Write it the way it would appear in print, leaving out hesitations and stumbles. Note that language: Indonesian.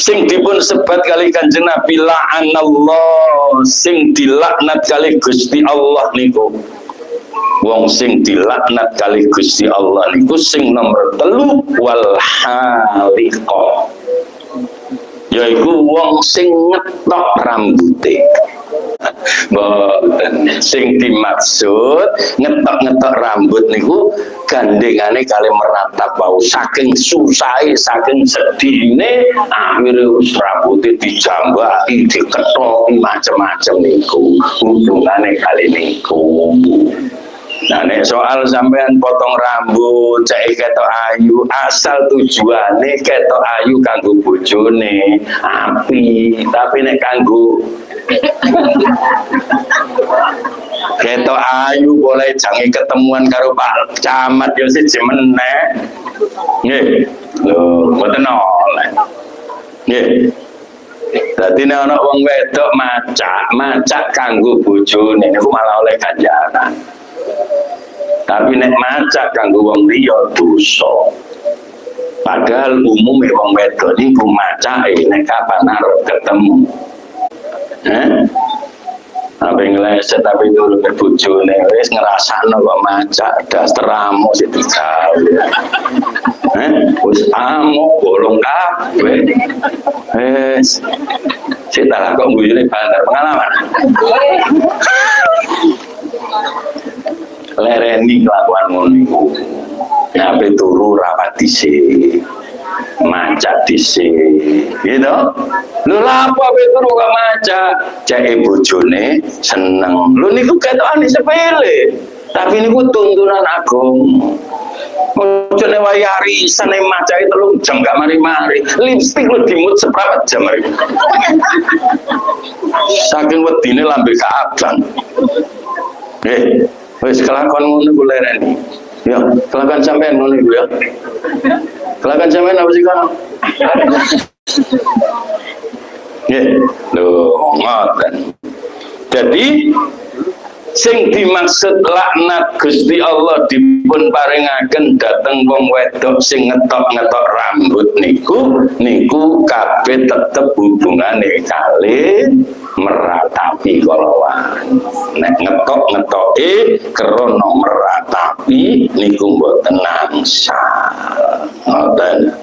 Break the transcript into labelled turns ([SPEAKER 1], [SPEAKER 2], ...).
[SPEAKER 1] sing dipun sebat kali Kanjeng Nabi la'anallah, sing dilaknat kali Gusti Allah niku. Wong sing dilaknat kali Gusti Allah niku sing nomor 3 wal haliqa. Yaiku wong sing ngetok rambuté. Boten sing dimaksud ngetok-ngetok rambut niku gandengane kali meratap wau saking susahe saking sedihine akhire rambute dijambaki diketoki macem-macem niku hubungane kali niku. Nah, nek soal sampean potong rambut, cek ketok ayu, asal tujuane ketok ayu kanggo bojone, api. Tapi nek kanggo ketok ayu boleh jange ketemuan karo Pak Camat yo siji meneh. Nggih. Lho, mboten oleh. Nggih. Dadi nek ana wong wedok macak kanggo bojone niku malah oleh ganjaran. Tapi nek macak kanggo wong liya dosa. Padahal umume wong wedok niku macake nek kapan arep ketemu. Apa ngeleset tapi dulu ke bojone wis ngrasakno kok macak dastramu sing digawe. Wis amo bolong kabeh. Wis sik tak kok guyune bandar pengalaman. Lereni kelakuan ngono iku. Nape turu rapat dhisik. Macak dhisik. Gitu. Lho lha apa ape turu kok macak? Ceke bojone seneng. Lho niku ketokane sepele. Tapi niku tuntunan agung. Bojone wae arisane macake 3 jam gak mari-mari. Lipstik lu dimut seprapat jam mari. Saking wedine lambe kaabang. Wis kelakon ngono ku lereni. Ya, kelakon sampean ngono iku ya. Kelakon sampean apa sih kan? Nggih. Lho, ngoten. Jadi sing dimaksud laknat Gusti Allah dipun paringaken dhateng wong wedok sing ngetok-ngetok rambut niku kabeh tetep hubungane kali meratapi kalawan. Nek ngetok-ngetoke krana meratapi niku mboten angsal. Ngoten.